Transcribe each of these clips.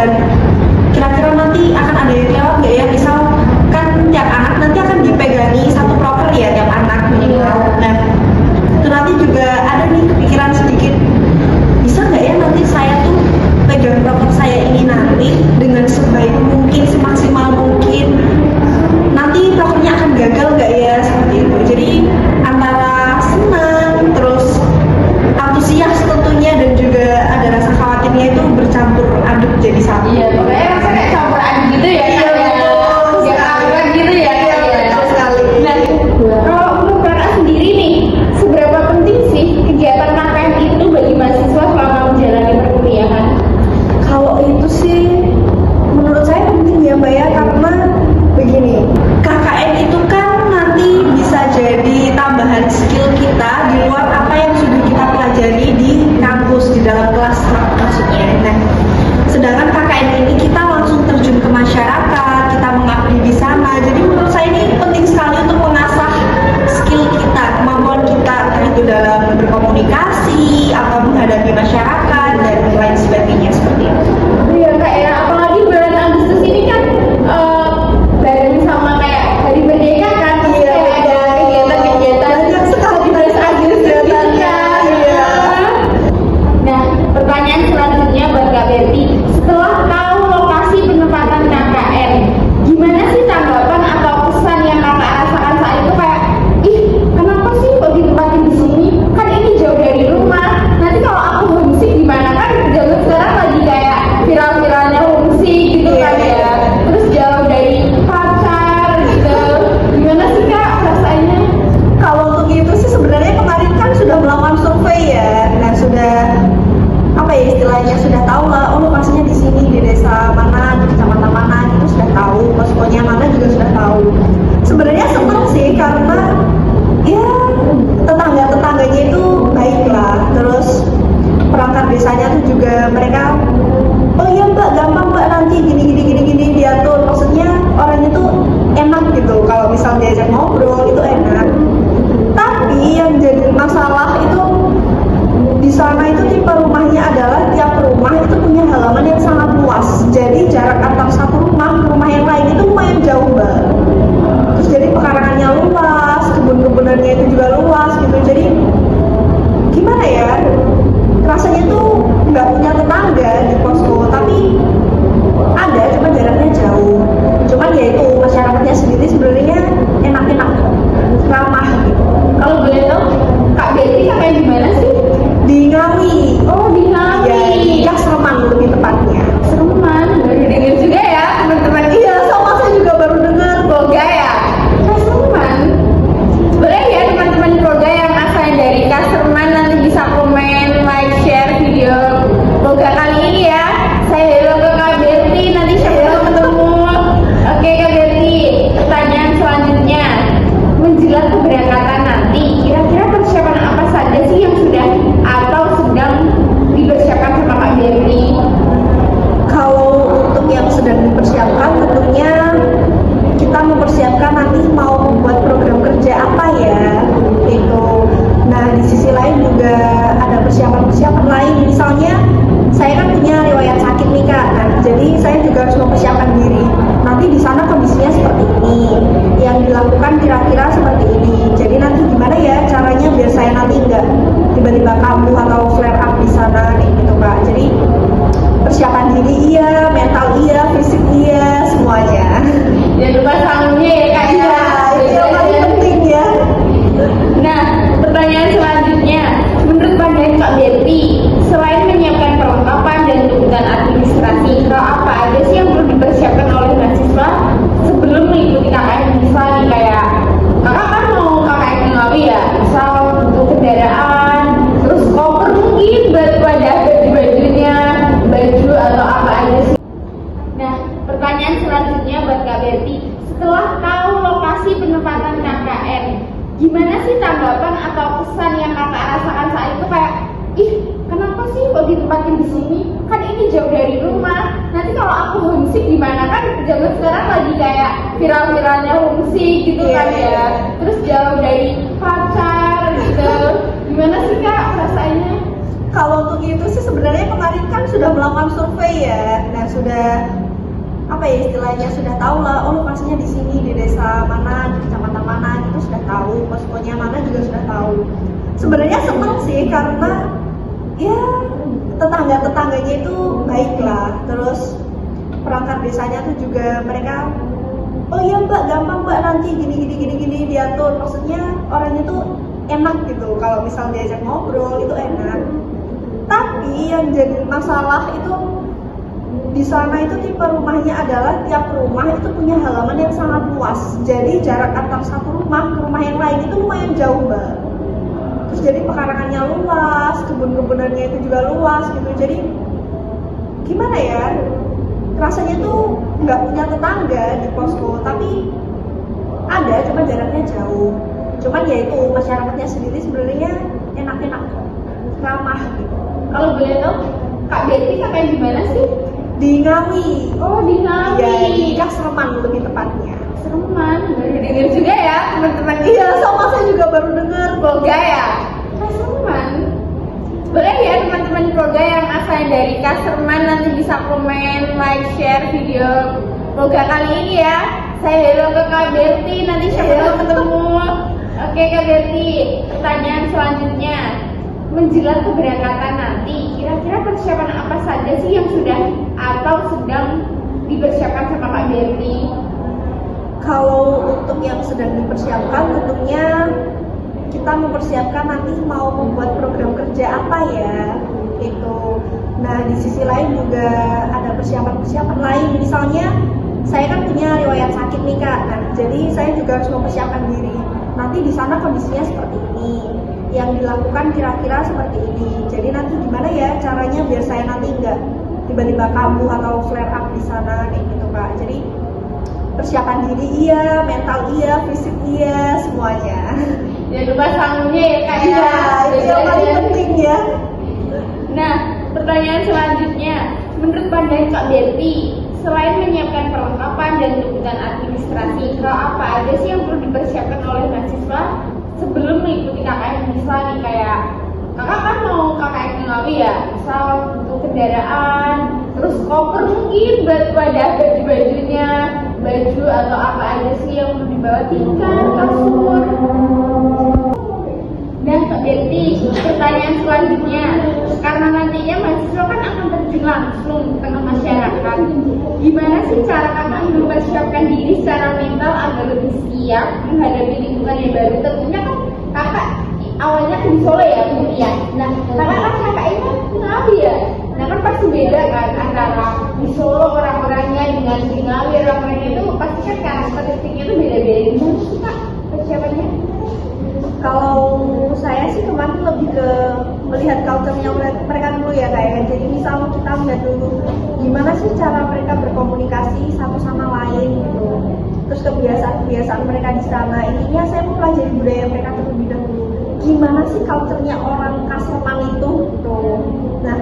dan kira-kira nanti akan ada yang lewat nggak ya, misal kan tiap anak nanti akan dipegangi satu proker ya, tiap anak minimal. Nah itu nanti juga ada nih kepikiran sedikit, bisa nggak ya nanti saya tuh pegang proker saya ini nanti dengan sebaik mungkin, semaksimal mungkin, nanti prokernya akan gagal nggak ya, seperti itu. Jadi antara senang terus antusias tentunya dan juga ada rasa khawatirnya itu bercampur aduk jadi satu. Iya, pokoknya rasanya kayak campur aduk gitu ya. Iya, Kak, ya. betul Nggak sekali. karuan gitu ya. Iya, Kak, ya. betul sekali. Nah, kalau menurut kakak sendiri nih, seberapa penting sih kegiatan KKN itu bagi mahasiswa selama menjalani perkuliahan? Kalau itu sih menurut saya penting ya Mbak ya, karena begini, KKN itu kan nanti bisa jadi tambahan skill kita di luar apa yang sudah kita pelajari di kampus, di dalam kelas maksudnya. Nah, sedangkan KKN ini kita langsung terjun ke masyarakat, kita mengabdi di sana. Jadi menurut saya ini penting sekali untuk mengasah skill kita, kemampuan kita, entah itu dalam berkomunikasi atau menghadapi masyarakat dan lain sebagainya seperti itu. Iya Kak ya, apalagi bulan Agustus ini kan bareng sama kayak Hari Merdeka kan, terus Iya, kayak ada kegiatan-kegiatan banyak sekali kegiatannya. Iya. Nah, pertanyaan selanjutnya buat Kak Berti, setelah tahu lokasi penempatan KKN, gimana sih tanggapan atau kesan yang kakak rasakan saat itu, kayak, ih, kenapa sih kok ditempatin di sini? Kan ini jauh dari rumah. Nanti kalau aku homesick gimana, kan zaman sekarang lagi kayak viral-viralnya homesick gitu kan Iya. ya. Terus jauh dari pacar gitu. Gimana sih Kak rasanya? Kalau untuk itu sih sebenarnya kemarin kan sudah melakukan survei ya. Nah, sudah apa ya istilahnya, sudah tahu lah, oh lokasinya di sini, di desa mana, di kecamatan mana, itu sudah tahu, poskonya mana juga sudah tahu. Sebenarnya senang sih karena ya tetangga-tetangganya itu baik lah, terus perangkat desanya tuh juga mereka, oh iya Mbak, gampang Mbak, nanti gini diatur. Maksudnya orang itu enak gitu, kalau misal diajak ngobrol itu enak. Tapi yang jadi masalah itu di sana itu tipe rumahnya adalah tiap rumah itu punya halaman yang sangat luas. Jadi jarak antar satu rumah ke rumah yang lain itu lumayan jauh Mbak. Terus jadi pekarangannya luas, kebun-kebunannya itu juga luas gitu. Jadi gimana ya? Rasanya tuh nggak punya tetangga di posko, tapi ada, cuma jaraknya jauh. Cuman ya itu masyarakatnya sendiri sebenarnya enak-enak, ramah gitu. Kalau boleh tahu, Kak Berti sampai di mana sih? Di Ngawi. Oh, di Ngawi. Ya, di Kasreman lebih tepatnya. Sereman, baru denger juga ya teman-teman. Iya, sama saya juga baru dengar. Boga ya, Kasreman. Boleh ya teman-teman Boga yang asalnya dari Kasreman nanti bisa komen, like, share video Boga kali ini ya. Saya hello ke Kak Berti, nanti siapa tahu ketemu. Oke Kak Berti, pertanyaan selanjutnya, menjelang keberangkatan nanti, kira-kira persiapan apa saja sih yang sudah atau sedang dipersiapkan sama Kak Berti? Kalau untuk yang sedang dipersiapkan, tentunya kita mempersiapkan nanti mau membuat program kerja apa ya, itu. Nah, di sisi lain juga ada persiapan-persiapan lain. Misalnya, saya kan punya riwayat sakit nih Kak. Nah, jadi saya juga harus mempersiapkan diri. Nanti di sana kondisinya seperti ini, yang dilakukan kira-kira seperti ini. Jadi nanti gimana ya caranya biar saya nanti nggak tiba-tiba kambuh atau flare up di sana kayak gitu Kak. Jadi persiapan diri iya, mental iya, fisik iya, semuanya. Jangan lupa salunnya ya Kak ya. Iya, itu yang paling penting ya. Nah, pertanyaan selanjutnya, menurut pandangan Kak Berti, selain menyiapkan perlengkapan dan kebutuhan administrasi, hal apa aja sih yang perlu dipersiapkan oleh mahasiswa sebelum mengikuti KKN? Misal nih kayak kakak kan mau KKN di Ngawi ya, misal butuh kendaraan, terus koper mungkin buat wadah baju-bajunya, baju atau apa aja sih. Nah, pertanyaan selanjutnya buat Kak Berti, setelah tahu lokasi penempatan KKN, gimana sih tanggapan atau kesan yang kakak rasakan saat itu, kayak, ih, kenapa sih kok ditempatin di sini? Kan ini jauh dari rumah. Nanti kalau aku homesick gimana? Kan zaman sekarang lagi kayak viral-viralnya homesick gitu kan ya. Terus jauh dari pacar gitu. Gimana sih Kak rasanya? Kalau untuk itu sih sebenarnya kemarin kan sudah melakukan survei ya. Nah sudah apa ya istilahnya sudah tahu lah. Oh lokasinya di sini di desa mana, di kecamatan mana itu sudah tahu. Poskonya mana juga sudah tahu. Sebenarnya senang sih karena ya tetangga-tetangganya itu baik lah. Terus perangkat desanya tuh juga mereka oh iya mbak gampang mbak nanti gini diatur. Maksudnya orangnya tuh enak gitu. Kalau misal diajak ngobrol itu enak. Tapi yang jadi masalah itu di sana itu tipe rumahnya adalah tiap rumah itu punya halaman yang sangat luas. Jadi jarak antar satu rumah ke rumah yang lain itu lumayan jauh mbak. Terus jadi pekarangannya luas, kebun-kebunannya itu juga luas gitu. Jadi gimana ya? Rasanya tuh nggak punya tetangga di posko, tapi ada cuma jaraknya jauh. Cuman ya itu masyarakatnya sendiri sebenarnya enak-enak kok, ramah gitu. Kalau boleh tahu, Kak Betty kakak di mana sih? Di Ngawi. Oh di Ngawi. Ya, di Kasreman lebih tepatnya. Kasreman, baru denger juga ya teman-teman. Iya, sama saya juga baru dengar. Proga ya? Kasreman. Boleh ya teman-teman Proga yang asalnya dari Kasreman nanti bisa komen, like, share video Proga kali ini ya. Saya hello ke Kak Betty, nanti siapa tahu ketemu. Oke Kak Betty, pertanyaan selanjutnya. Menjelang keberangkatan nanti, kira-kira persiapan apa saja sih yang sudah atau sedang dipersiapkan sama Kak Betty? Kalau untuk yang sedang dipersiapkan, tentunya kita mempersiapkan nanti mau membuat program kerja apa ya, gitu. Nah di sisi lain juga ada persiapan-persiapan lain, misalnya saya kan punya riwayat sakit nih kak, nah jadi saya juga harus mempersiapkan diri. Nanti di sana kondisinya seperti ini, yang dilakukan kira-kira seperti ini. Jadi nanti gimana ya caranya biar saya nanti nggak tiba-tiba kambuh atau flare up di sana kayak gitu kak. Jadi persiapan diri iya, mental iya, fisik iya, semuanya. Jangan lupa sanggupnya ya kak ya. Iya, itu yang paling penting ya. Nah, pertanyaan selanjutnya, menurut pandangan Kak Betty, selain menyiapkan perlengkapan dan dukungan administrasi, hal apa aja sih yang perlu dipersiapkan oleh mahasiswa sebelum mengikuti KKN? Misal nih kayak kakak kan mau KKN ke Ngawi ya, misal untuk kendaraan, terus koper mungkin buat wadah baju-bajunya, baju atau apa aja sih yang perlu dibawa, tikar, kasur. Nah Kak Betty, pertanyaan selanjutnya, karena nantinya mahasiswa kan akan terjun langsung ke tengah masyarakat, gimana sih cara kakak mempersiapkan diri secara mental agar lebih siap menghadapi lingkungan yang baru? Tentunya kan kakak awalnya di Solo ya kuliah, nah kakak ini kan Ngawi ya, nah kan pasti beda kan antara di Solo orang-orangnya dengan di Ngawi orang-orangnya itu pasti kan karakteristiknya itu beda-beda. Gimana sih kak persiapannya? Kalau saya sih kemarin lebih ke melihat culture-nya mereka dulu ya kayak. Jadi misal kita melihat dulu gimana sih cara mereka berkomunikasi satu sama lain gitu. Terus kebiasaan-kebiasaan mereka di sana. Intinya saya mau pelajari budaya mereka terlebih dahulu. Gimana sih culture-nya orang Kasreman itu gitu. Nah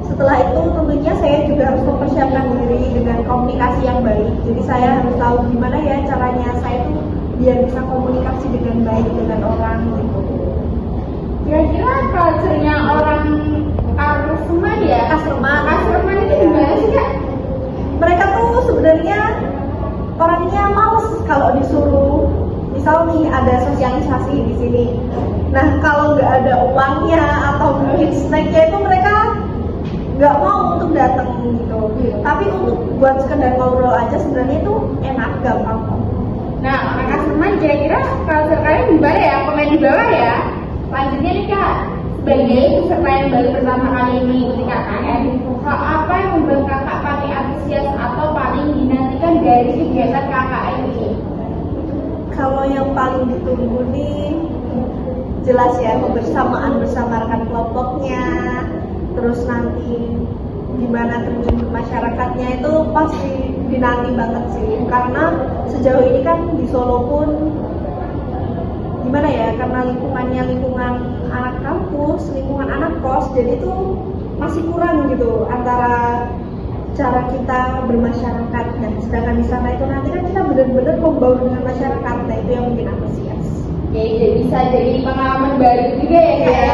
setelah itu tentunya saya juga harus mempersiapkan diri dengan komunikasi yang baik. Jadi saya harus tahu gimana ya caranya saya tuh biar bisa komunikasi dengan baik dengan orang gitu. Kira-kira culture-nya orang Kasreman ya? Kasreman itu gimana sih kak? Mereka tuh sebenarnya orangnya males kalau disuruh. Misal nih ada sosialisasi di sini. Nah kalau nggak ada uangnya atau mungkin snacknya itu mereka nggak mau untuk datang gitu. Tapi untuk buat sekedar ngobrol aja sebenarnya itu enak, gampang kok. Nah, orang Kasreman kira-kira culture kalian gimana ya? Komen di bawah ya. Lanjutnya nih kak, sebagai peserta yang baru pertama kali mengikuti KKN, hal apa yang membuat kakak paling antusias atau paling dinantikan dari kegiatan KKN ini? Kalau yang paling ditunggu nih jelas ya kebersamaan bersama rekan kelompoknya, terus nanti gimana terjun ke masyarakatnya itu pasti dinanti banget sih. Karena sejauh ini kan di Solo pun gimana ya, karena lingkungannya lingkungan anak kampus, lingkungan anak kos, jadi itu masih kurang gitu antara cara kita bermasyarakat. Dan sedangkan di sana itu nanti kan kita benar-benar membaur dengan masyarakat, nah itu yang bikin antusias. Oke, jadi bisa jadi pengalaman baru juga ya kak ya.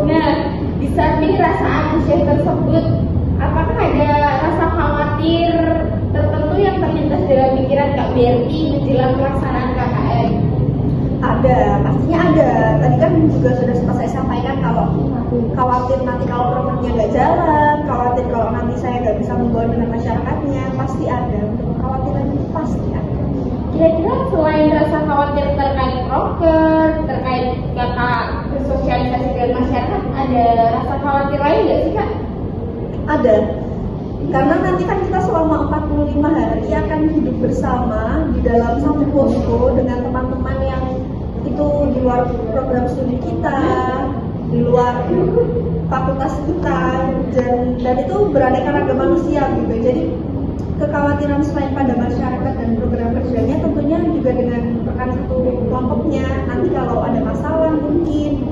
Nah, di samping rasa antusias tersebut, apakah ada rasa khawatir tertentu yang terlintas dalam pikiran Kak Berti menjelang pelaksanaan KKN? Ada, pastinya ada. Tadi kan juga sudah sempat saya sampaikan kalau khawatir nanti kalau programnya nggak jalan, khawatir kalau nanti saya nggak bisa membawa dengan masyarakatnya, pasti ada. Untuk kekhawatiran itu pasti ada. Kira-kira selain rasa khawatir terkait proker, terkait kakak bersosialisasi dengan masyarakat, ada rasa khawatir lain nggak sih Kak? Ada. Karena nanti kan kita selama 45 hari akan hidup bersama di dalam satu posko dengan teman-teman yang itu di luar program studi kita, di luar fakultas kita, dan itu beraneka ragam manusia gitu. Jadi kekhawatiran selain pada masyarakat dan program kerjanya tentunya juga dengan rekan satu kelompoknya. Nanti kalau ada masalah mungkin.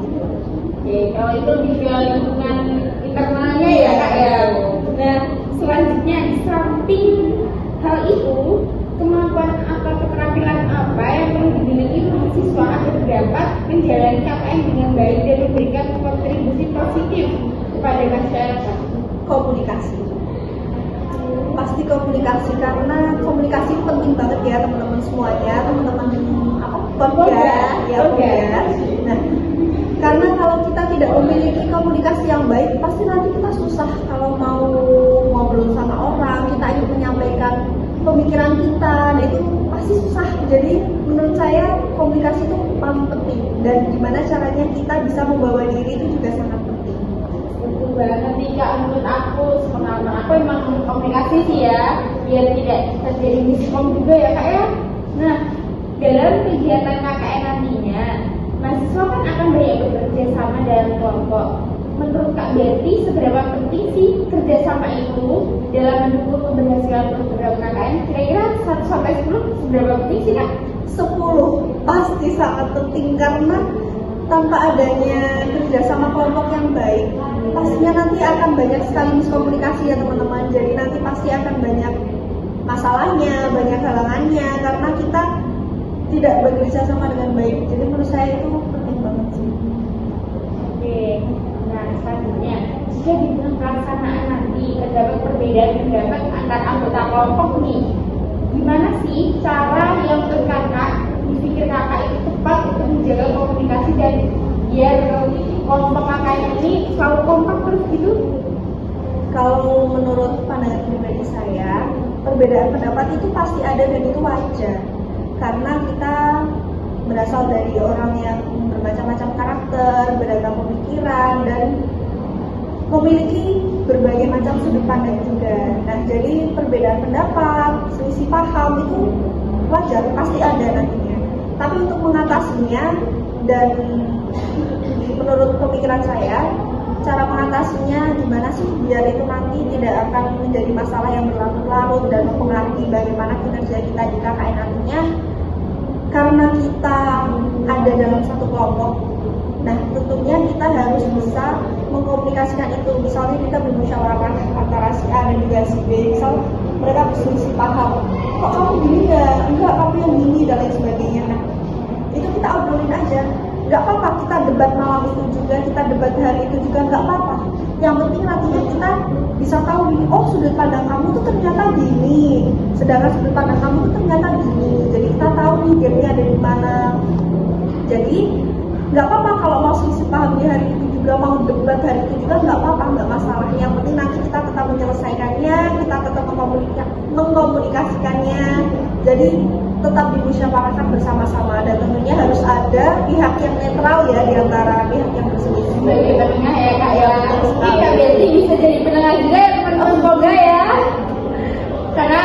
Oke, kalau itu lebih ke lingkungan internalnya ya Kak ya. Nah, selanjutnya di samping hal itu, kemampuan atau keterampilan apa yang perlu dimiliki mahasiswa agar dapat menjalani KKN dengan baik dan memberikan kontribusi positif kepada masyarakat? Komunikasi. Pasti komunikasi, karena komunikasi penting banget ya teman-teman semuanya, teman-teman Podga. Nah, karena kalau kita tidak memiliki komunikasi yang baik, pasti nanti kita susah kalau mau ngobrol sama orang, kita ingin menyampaikan pemikiran kita, nah itu pasti susah. Jadi menurut saya komunikasi itu paling penting, dan gimana caranya kita bisa membawa diri itu juga sangat penting. Betul banget nih Kak, menurut aku, pengalaman aku emang komunikasi sih ya, biar tidak terjadi miskom juga ya Kak ya. Nah, dalam kegiatan KKN nantinya, mahasiswa kan akan banyak bekerja sama dalam kelompok. Menurut Kak Berti, seberapa penting sih kerjasama itu dalam mendukung keberhasilan program KKN? Kira-kira 1 sampai 10 seberapa penting sih Kak? 10 pasti sangat penting, karena tanpa adanya kerjasama kelompok yang baik, pastinya nanti akan banyak sekali miskomunikasi ya teman-teman. Jadi nanti pasti akan banyak masalahnya, banyak halangannya, karena kita tidak bekerja sama dengan baik. Jadi menurut saya itu penting banget sih. Oke, nah selanjutnya, jika di dalam pelaksanaan nanti terdapat perbedaan pendapat antar anggota kelompok nih, gimana sih cara yang menurut kakak, dipikir kakak itu tepat untuk menjaga komunikasi dan biar kelompok kakak ini selalu kompak terus gitu? Kalau menurut pandangan pribadi saya, perbedaan pendapat itu pasti ada dan itu wajar. Karena kita berasal dari orang yang bermacam-macam karakter, beragam pemikiran, dan memiliki berbagai macam sudut pandang juga. Nah, jadi perbedaan pendapat, selisih paham itu wajar, pasti ada nantinya. Tapi untuk mengatasinya, dan menurut pemikiran saya, cara mengatasinya gimana sih biar itu nanti tidak akan menjadi masalah yang berlarut-larut dan mempengaruhi bagaimana kinerja kita di KKN nantinya. Karena kita ada dalam satu kelompok, nah tentunya kita harus bisa mengkomunikasikan itu. Misalnya kita bermusyawarah antara si A dan juga si B, misal mereka berselisih paham, kok kamu gini enggak kamu yang gini, dan lain sebagainya. Nah itu kita obrolin aja, nggak apa-apa kita debat malam itu juga, kita debat hari itu juga, nggak apa-apa. Yang penting nantinya kita bisa tahu gini, oh sudut pandang kamu tuh ternyata gini, sedangkan sudut pandang kamu tuh ternyata gini. Jadi kita tahu nih gapnya ada di mana. Jadi nggak apa-apa kalau mau selisih paham di hari itu juga, mau debat hari itu juga, nggak apa-apa, nggak masalah. Yang penting nanti kita tetap menyelesaikannya, kita tetap mengkomunikasikannya. Jadi tetap dimusyawarahkan bersama-sama, dan tentunya harus ada pihak yang netral ya di antara pihak yang berselisih. Sebagai penengah ya Kak ya. Mungkin Kak Berti bisa jadi penengah juga ya teman-teman Podga ya. Karena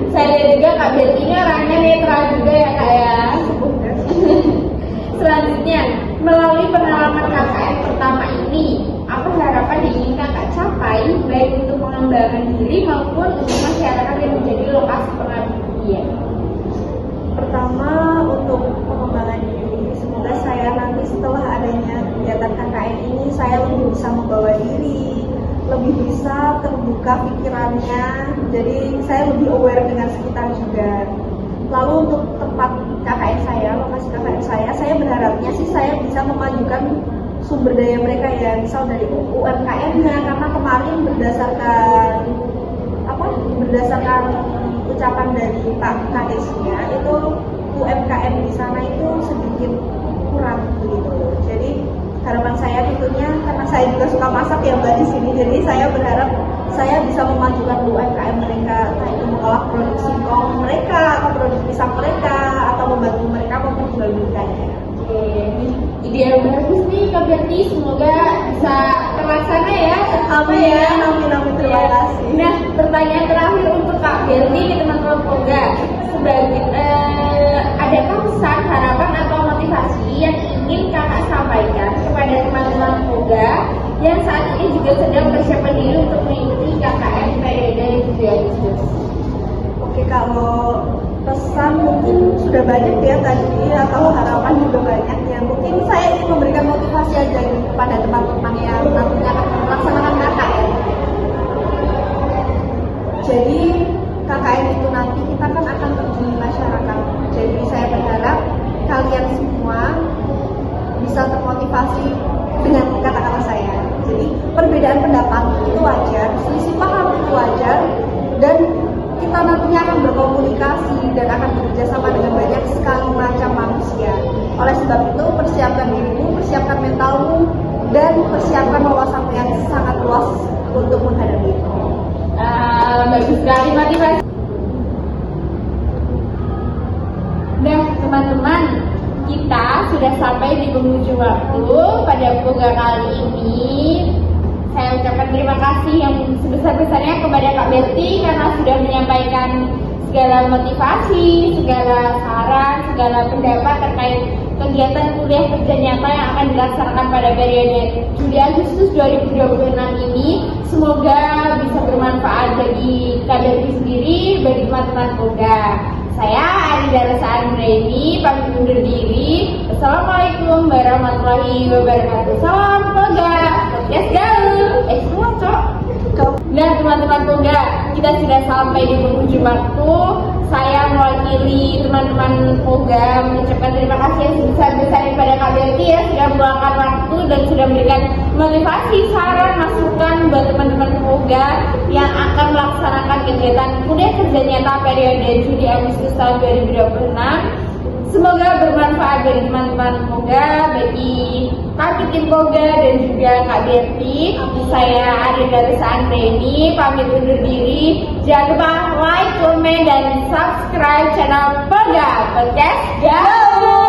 saya lihat juga Kak Berti ini orangnya netral juga ya Kak ya. Selanjutnya, melalui pengalaman KKN pertama ini, apa harapan yang ingin kakak capai baik untuk pengembangan diri maupun untuk masyarakat yang menjadi lokasi pengabdian? Pertama, untuk pengembangan diri, semoga saya nanti setelah adanya kegiatan KKN ini, saya lebih bisa membawa diri, lebih bisa terbuka pikirannya, jadi saya lebih aware dengan sekitar juga. Lalu untuk tempat KKN saya, lokasi KKN saya berharapnya sih saya bisa memajukan sumber daya mereka ya, misal dari UMKM-nya, karena kemarin berdasarkan ucapan dari Pak Kadesnya itu UMKM di sana itu sedikit kurang begitu. Jadi harapan saya tentunya, karena saya juga suka masak ya Mbak di sini, jadi saya berharap saya bisa memajukan UMKM mereka, entah itu mengolah produk singkong mereka atau produk pisang mereka atau membantu mereka memperjualbelikannya. Oke, ide yang bagus nih Kak Berti, semoga bisa terlaksana ya. Amin ya, amin, terima kasih. Nah, pertanyaan terakhir untuk Kak Berti nih teman-teman Poga, sebagai adakah pesan, harapan atau motivasi yang ingin kakak sampaikan kepada teman-teman Poga yang saat ini juga sedang persiapan diri untuk mengikuti KKN periode 7 Agustus? Oke, kalau pesan mungkin sudah banyak ya tadi, atau harapan juga banyak ya. Mungkin saya ingin memberikan motivasi aja gitu kepada teman-teman yang nantinya akan melaksanakan KKN. Jadi KKN itu nanti kita kan akan terjun di masyarakat. Jadi saya berharap kalian semua bisa termotivasi dengan kata-kata saya. Jadi perbedaan pendapat itu wajar, selisih paham itu wajar, dan kita nantinya akan berkomunikasi dan akan bekerja sama dengan banyak sekali macam manusia. Oleh sebab itu, persiapkan dirimu, persiapkan mentalmu, dan persiapkan wawasanmu yang sangat luas untuk menghadapi itu. Bagus sekali motivasi. Nah teman-teman, kita sudah sampai di penghujung waktu pada Poga kali ini. Saya ucapkan terima kasih yang sebesar-besarnya kepada Kak Berti karena sudah menyampaikan segala motivasi, segala saran, segala pendapat terkait kegiatan kuliah kerja nyata yang akan dilaksanakan pada periode Juli Agustus 2026 ini. Semoga bisa bermanfaat bagi Kak Berti sendiri, bagi teman-teman Poga. Saya Arida Rasa Andreni, pamit undur diri. Assalamualaikum warahmatullahi wabarakatuh. Salam Poga. Let's go. Semua cok. Nah teman-teman Poga, kita sudah sampai di penghujung waktu. Saya mewakili teman-teman Poga mengucapkan terima kasih yang sebesar-besarnya kepada Kak Berti ya, sudah meluangkan waktu dan sudah memberikan motivasi, saran, masukan buat teman-teman Poga yang akan melaksanakan kegiatan kuliah kerja nyata periode Juli Agustus tahun 2026. Semoga bermanfaat bagi teman-teman Poga, bagi Kak Tim Poga dan juga Kak Berti. Saya Arida Rasa Andreni, pamit undur diri. Jangan lupa like, komen, dan subscribe channel Poga Podcast. Go!